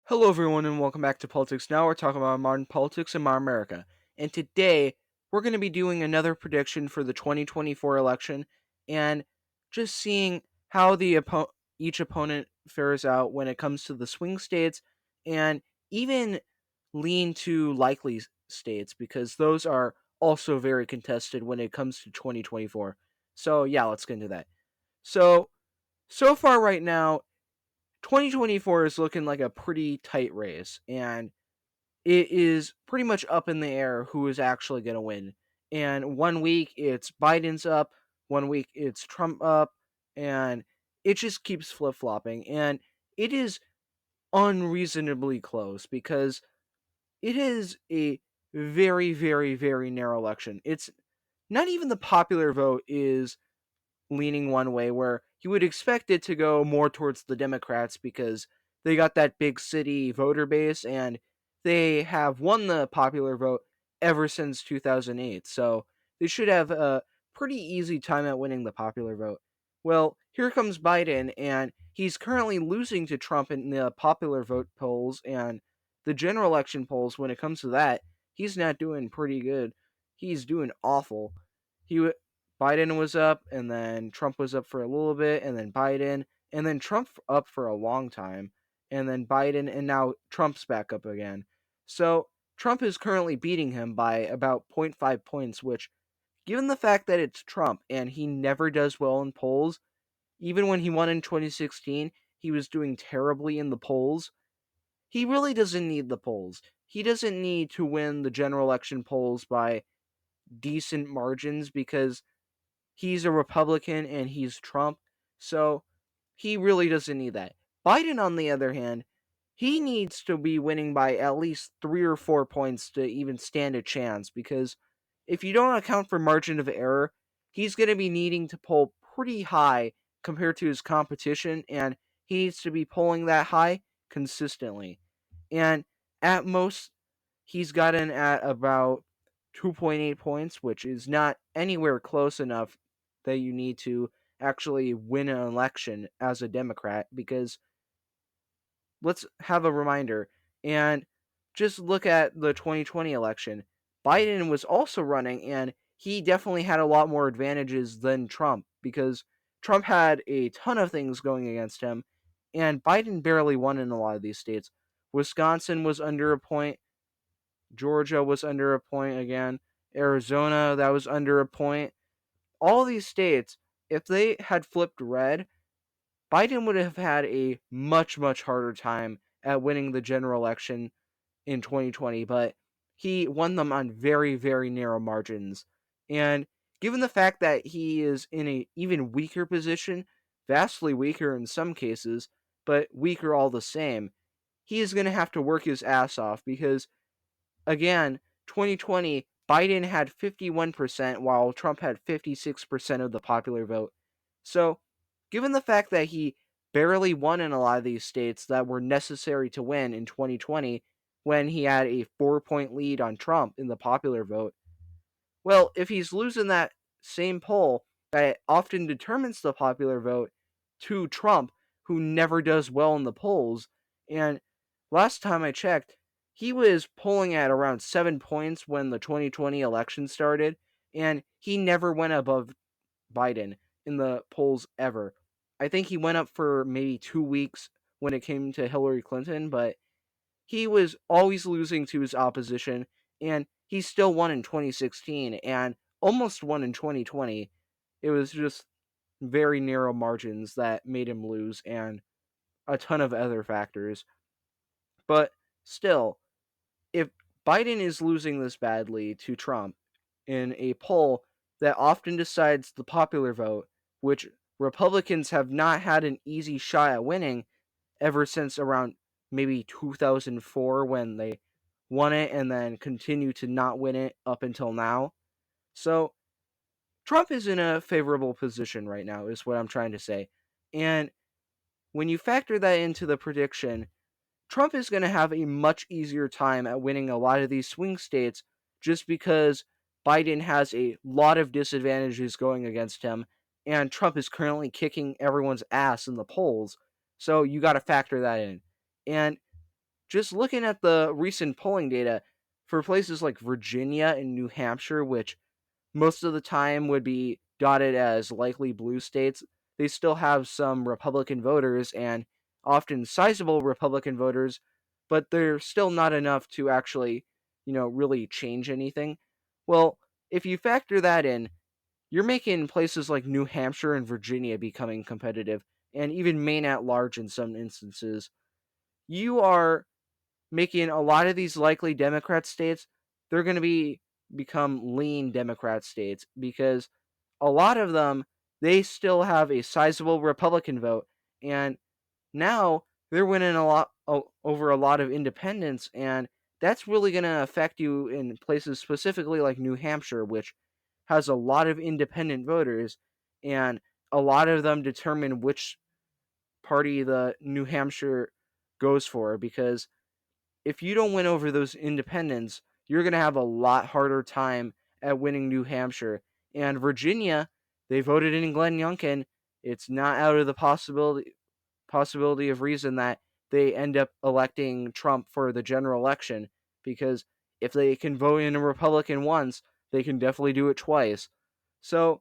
Hello, everyone, and welcome back to Politics Now. We're talking about modern politics and modern America. And today, we're going to be doing another prediction for the 2024 election and just seeing how each opponent fares out when it comes to the swing states and even lean to likely states because those are also very contested when it comes to 2024. So, yeah, let's get into that. So far right now, 2024 is looking like a pretty tight race, and it is pretty much up in the air who is actually going to win. And one week it's Biden's up, one week it's Trump up, and it just keeps flip flopping. And it is unreasonably close because it is a very, very, very narrow election. It's not even the popular vote is leaning one way where you would expect it to go more towards the Democrats because they got that big city voter base and they have won the popular vote ever since 2008. So they should have a pretty easy time at winning the popular vote. Well, here comes Biden, and he's currently losing to Trump in the popular vote polls and the general election polls. When it comes to that, he's not doing pretty good. He's doing awful. He Biden was up, and then Trump was up for a little bit, and then Biden, and then Trump up for a long time, and then Biden, and now Trump's back up again. So Trump is currently beating him by about zero point 0.5 points, which, given the fact that it's Trump and he never does well in polls, even when he won in 2016, he was doing terribly in the polls. He really doesn't need the polls. He doesn't need to win the general election polls by decent margins because he's a Republican and he's Trump, so he really doesn't need that. Biden, on the other hand, he needs to be winning by at least 3 or 4 points to even stand a chance because if you don't account for margin of error, he's going to be needing to pull pretty high compared to his competition, and he needs to be pulling that high consistently. And at most, he's gotten at about 2.8 points, which is not anywhere close enough that you need to actually win an election as a Democrat because let's have a reminder and just look at the 2020 election. Biden was also running, and he definitely had a lot more advantages than Trump because Trump had a ton of things going against him, and Biden barely won in a lot of these states. Wisconsin was under a point, Georgia was under a point again, Arizona, that was under a point. All these states, if they had flipped red, Biden would have had a much, much harder time at winning the general election in 2020, but he won them on very, very narrow margins. And given the fact that he is in a even weaker position, vastly weaker in some cases, but weaker all the same, he is going to have to work his ass off because, again, 2020, Biden had 51% while Trump had 56% of the popular vote. So, given the fact that he barely won in a lot of these states that were necessary to win in 2020 when he had a 4 point lead on Trump in the popular vote, well, if he's losing that same poll that often determines the popular vote to Trump, who never does well in the polls, and last time I checked, he was polling at around 7 points when the 2020 election started, and he never went above Biden in the polls ever. I think he went up for maybe 2 weeks when it came to Hillary Clinton, but he was always losing to his opposition, and he still won in 2016 and almost won in 2020. It was just very narrow margins that made him lose, and a ton of other factors. But still, if Biden is losing this badly to Trump in a poll that often decides the popular vote, which Republicans have not had an easy shot at winning ever since around maybe 2004 when they won it and then continue to not win it up until now. So Trump is in a favorable position right now, is what I'm trying to say. And when you factor that into the prediction, Trump is going to have a much easier time at winning a lot of these swing states just because Biden has a lot of disadvantages going against him, and Trump is currently kicking everyone's ass in the polls. So you got to factor that in. And just looking at the recent polling data for places like Virginia and New Hampshire, which most of the time would be dotted as likely blue states, they still have some Republican voters and often sizable Republican voters, but they're still not enough to actually, really change anything. Well, if you factor that in, you're making places like New Hampshire and Virginia becoming competitive, and even Maine at large in some instances. You are making a lot of these likely Democrat states, they're going to become lean Democrat states because a lot of them, they still have a sizable Republican vote, and now they're winning a lot over a lot of independents, and that's really going to affect you in places specifically like New Hampshire, which has a lot of independent voters, and a lot of them determine which party the New Hampshire goes for, because if you don't win over those independents, you're going to have a lot harder time at winning New Hampshire. And Virginia, they voted in Glenn Youngkin. It's not out of the possibility of reason that they end up electing Trump for the general election, because if they can vote in a Republican once, they can definitely do it twice. So,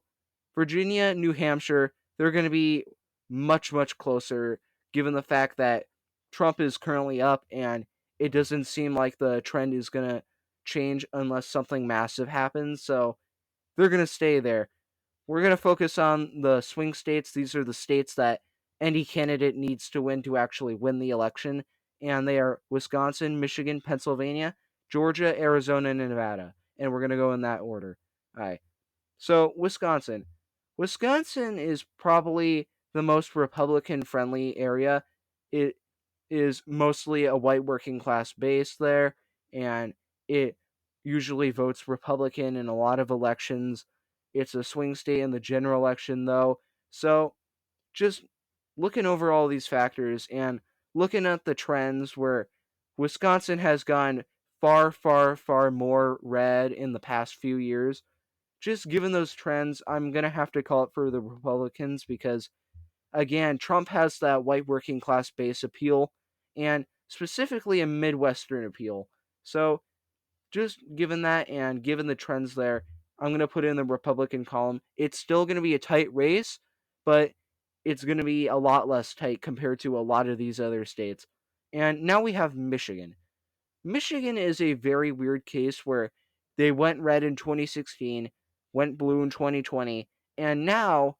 Virginia, New Hampshire, they're going to be much, much closer given the fact that Trump is currently up and it doesn't seem like the trend is going to change unless something massive happens. So, they're going to stay there. We're going to focus on the swing states. These are the states that any candidate needs to win to actually win the election. And they are Wisconsin, Michigan, Pennsylvania, Georgia, Arizona, and Nevada. And we're going to go in that order. All right. So, Wisconsin. Wisconsin is probably the most Republican friendly area. It is mostly a white working class base there, and it usually votes Republican in a lot of elections. It's a swing state in the general election, though. So, just looking over all these factors and looking at the trends where Wisconsin has gone far, far, far more red in the past few years, just given those trends, I'm going to have to call it for the Republicans because, again, Trump has that white working class base appeal and specifically a Midwestern appeal. So, just given that and given the trends there, I'm going to put in the Republican column. It's still going to be a tight race, but it's going to be a lot less tight compared to a lot of these other states. And now we have Michigan. Michigan is a very weird case where they went red in 2016, went blue in 2020, and now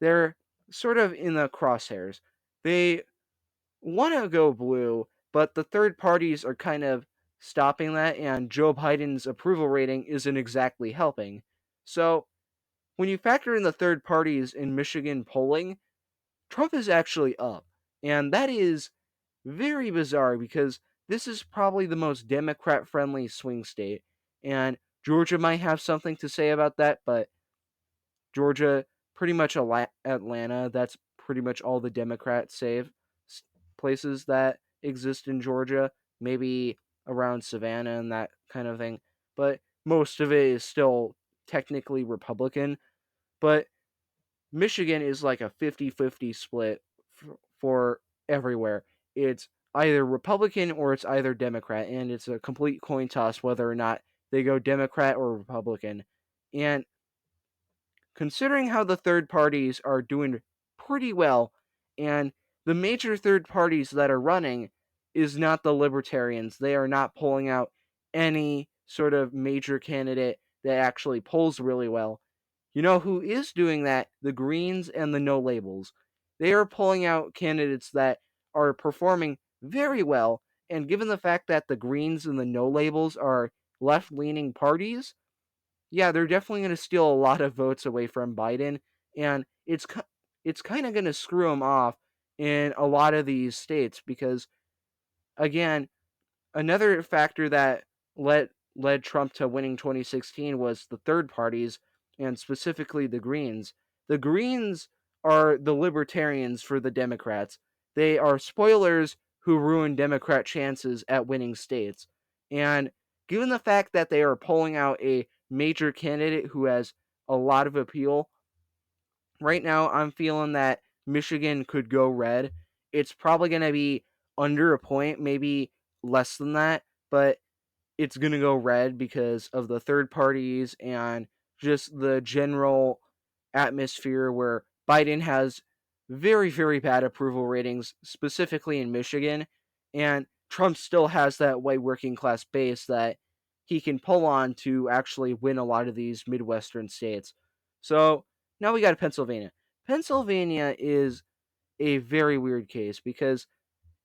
they're sort of in the crosshairs. They want to go blue, but the third parties are kind of stopping that, and Joe Biden's approval rating isn't exactly helping. So, when you factor in the third parties in Michigan polling, Trump is actually up. And that is very bizarre because this is probably the most Democrat friendly swing state. And Georgia might have something to say about that, but Georgia, pretty much Atlanta, that's pretty much all the Democrat save places that exist in Georgia. Maybe around Savannah and that kind of thing. But most of it is still technically Republican. But Michigan is like a 50-50 split for everywhere. It's either Republican or it's either Democrat, and it's a complete coin toss whether or not they go Democrat or Republican. And considering how the third parties are doing pretty well, and the major third parties that are running is not the Libertarians. They are not pulling out any sort of major candidate that actually polls really well. You know who is doing that? The Greens and the No Labels. They are pulling out candidates that are performing very well, and given the fact that the Greens and the No Labels are left leaning parties, yeah, they're definitely going to steal a lot of votes away from Biden, and it's kind of going to screw him off in a lot of these states because, again, another factor that led Trump to winning 2016 was the third parties, and specifically the Greens. The Greens are the libertarians for the Democrats. They are spoilers who ruin Democrat chances at winning states. And given the fact that they are pulling out a major candidate who has a lot of appeal, right now I'm feeling that Michigan could go red. It's probably going to be under a point, maybe less than that, but it's going to go red because of the third parties and just the general atmosphere where Biden has very, very bad approval ratings, specifically in Michigan. And Trump still has that white working class base that he can pull on to actually win a lot of these Midwestern states. So now we got Pennsylvania. Pennsylvania is a very weird case because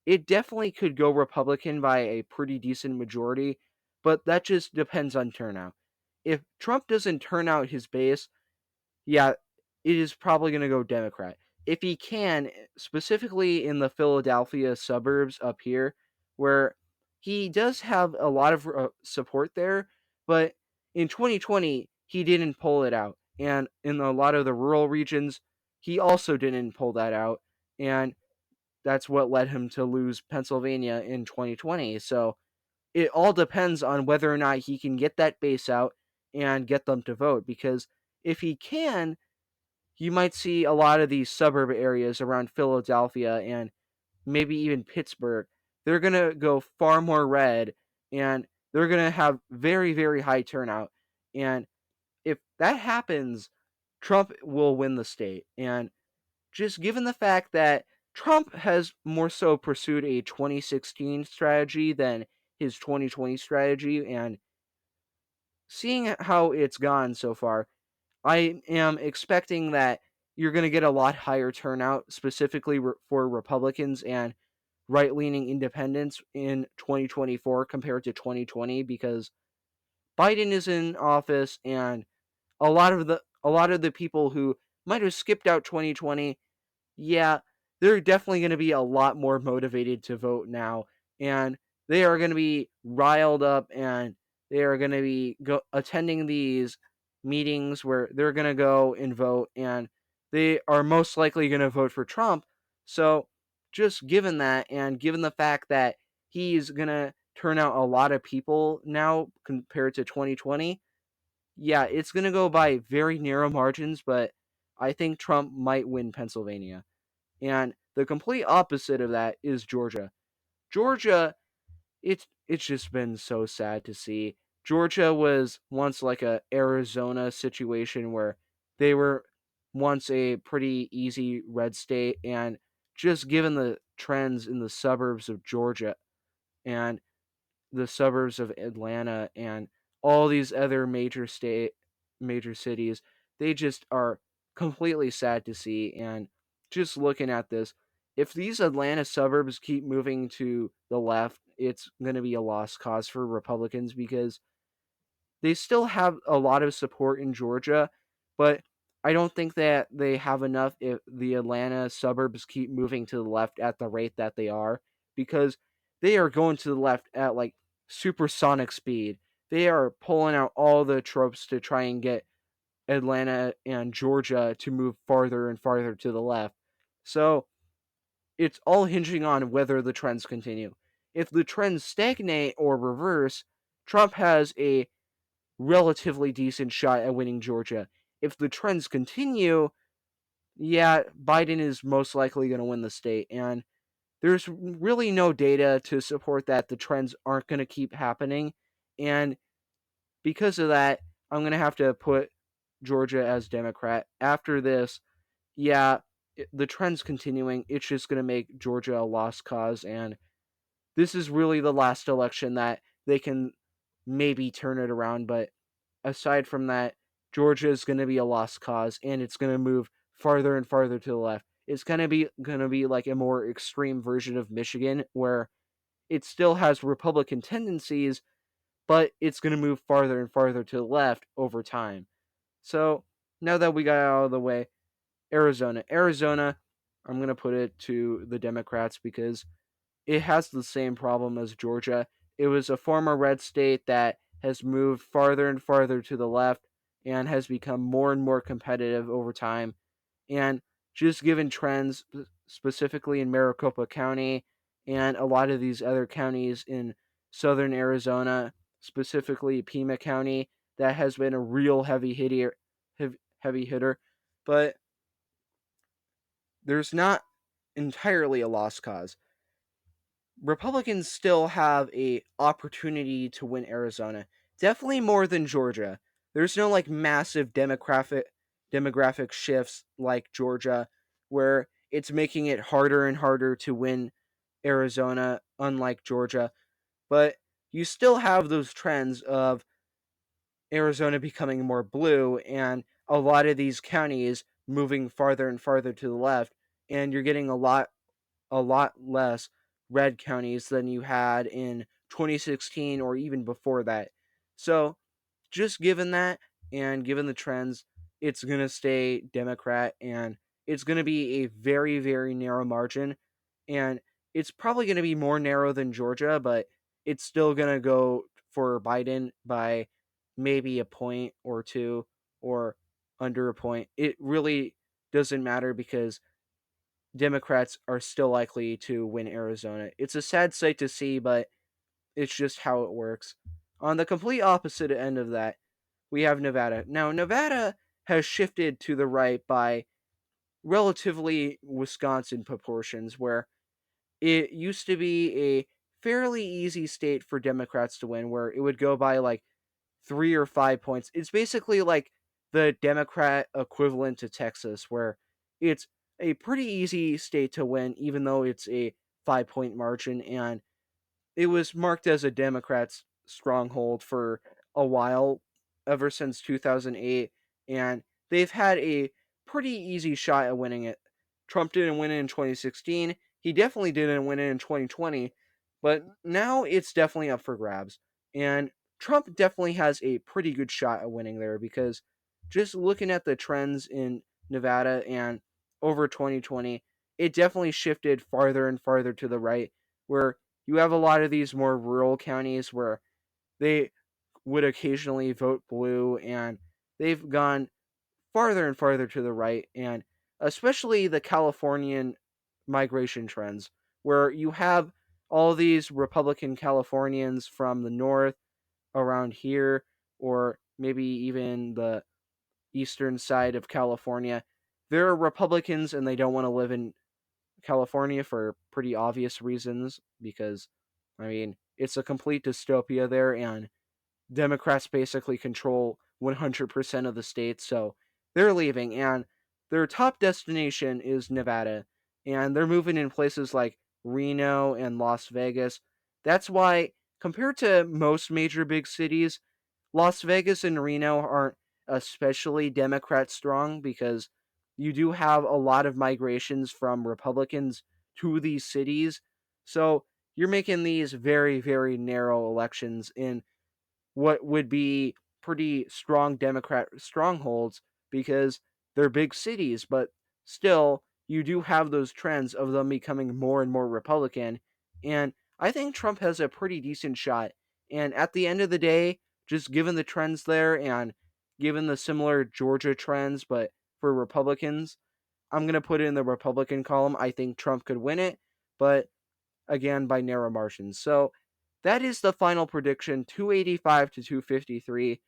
it definitely could go Republican by a pretty decent majority, but that just depends on turnout. If Trump doesn't turn out his base, yeah, it is probably going to go Democrat. If he can, specifically in the Philadelphia suburbs up here, where he does have a lot of support there, but in 2020, he didn't pull it out. And in a lot of the rural regions, he also didn't pull that out. And that's what led him to lose Pennsylvania in 2020. So it all depends on whether or not he can get that base out and get them to vote. Because if he can, you might see a lot of these suburb areas around Philadelphia and maybe even Pittsburgh. They're going to go far more red and they're going to have very, very high turnout. And if that happens, Trump will win the state. And just given the fact that Trump has more so pursued a 2016 strategy than his 2020 strategy, and seeing how it's gone so far, I am expecting that you're going to get a lot higher turnout, specifically for Republicans and right leaning independents in 2024 compared to 2020, because Biden is in office and a lot of the people who might have skipped out 2020, yeah, they're definitely going to be a lot more motivated to vote now, and they are going to be riled up, and they are going to be attending these meetings where they're going to go and vote, and they are most likely going to vote for Trump. So, just given that, and given the fact that he's going to turn out a lot of people now compared to 2020, yeah, it's going to go by very narrow margins, but I think Trump might win Pennsylvania. And the complete opposite of that is Georgia. Georgia, it's just been so sad to see. Georgia was once like a Arizona situation where they were once a pretty easy red state, and just given the trends in the suburbs of Georgia and the suburbs of Atlanta and all these other major cities, they just are completely sad to see. And just looking at this, if these Atlanta suburbs keep moving to the left, it's going to be a lost cause for Republicans because they still have a lot of support in Georgia, but I don't think that they have enough if the Atlanta suburbs keep moving to the left at the rate that they are, because they are going to the left at like supersonic speed. They are pulling out all the tropes to try and get Atlanta and Georgia to move farther and farther to the left. So it's all hinging on whether the trends continue. If the trends stagnate or reverse, Trump has a relatively decent shot at winning Georgia. If the trends continue, yeah, Biden is most likely going to win the state. And there's really no data to support that the trends aren't going to keep happening. And because of that, I'm going to have to put Georgia as Democrat. After this, yeah, the trend's continuing. It's just going to make Georgia a lost cause. And this is really the last election that they can maybe turn it around. But aside from that, Georgia is going to be a lost cause, and it's going to move farther and farther to the left. It's going to be like a more extreme version of Michigan, where it still has Republican tendencies, but it's going to move farther and farther to the left over time. So now that we got out of the way, Arizona, I'm going to put it to the Democrats because it has the same problem as Georgia. It was a former red state that has moved farther and farther to the left and has become more and more competitive over time. And just given trends, specifically in Maricopa County and a lot of these other counties in southern Arizona, specifically Pima County, that has been a real heavy hitter. But there's not entirely a lost cause. Republicans still have a opportunity to win Arizona. Definitely more than Georgia. There's no like massive demographic shifts like Georgia where it's making it harder and harder to win Arizona unlike Georgia, but you still have those trends of Arizona becoming more blue and a lot of these counties moving farther and farther to the left, and you're getting a lot less red counties than you had in 2016 or even before that. So, just given that and given the trends, it's going to stay Democrat and it's going to be a very, very narrow margin. And it's probably going to be more narrow than Georgia, but it's still going to go for Biden by maybe a point or two or under a point. It really doesn't matter because Democrats are still likely to win Arizona. It's a sad sight to see, but it's just how it works. On the complete opposite end of that, we have Nevada. Now, Nevada has shifted to the right by relatively Wisconsin proportions, where it used to be a fairly easy state for Democrats to win, where it would go by like 3 or 5 points. It's basically like the Democrat equivalent to Texas, where it's a pretty easy state to win, even though it's a 5 point margin. And it was marked as a Democrats' stronghold for a while, ever since 2008, and they've had a pretty easy shot at winning it. Trump didn't win it in 2016. He definitely didn't win it in 2020, but now it's definitely up for grabs. And Trump definitely has a pretty good shot at winning there because just looking at the trends in Nevada and over 2020, it definitely shifted farther and farther to the right, where you have a lot of these more rural counties where they would occasionally vote blue, and they've gone farther and farther to the right, and especially the Californian migration trends, where you have all these Republican Californians from the north around here, or maybe even the eastern side of California. They're Republicans and they don't want to live in California for pretty obvious reasons because, I mean, it's a complete dystopia there, and Democrats basically control 100% of the state, so they're leaving, and their top destination is Nevada, and they're moving in places like Reno and Las Vegas. That's why, compared to most major big cities, Las Vegas and Reno aren't especially Democrat strong because you do have a lot of migrations from Republicans to these cities. So you're making these very, very narrow elections in what would be pretty strong Democrat strongholds because they're big cities, but still, you do have those trends of them becoming more and more Republican. And I think Trump has a pretty decent shot. And at the end of the day, just given the trends there and given the similar Georgia trends, but for Republicans, I'm going to put it in the Republican column. I think Trump could win it, but again by narrow margins. So that is the final prediction, 285 to 253.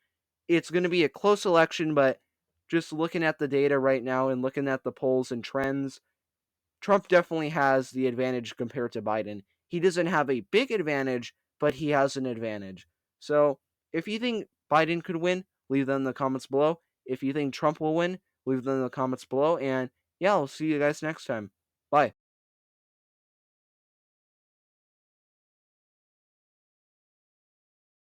It's going to be a close election, but just looking at the data right now and looking at the polls and trends, Trump definitely has the advantage compared to Biden. He doesn't have a big advantage, but he has an advantage. So if you think Biden could win, leave them in the comments below. If you think Trump will win, leave them in the comments below. And yeah, I'll see you guys next time. Bye.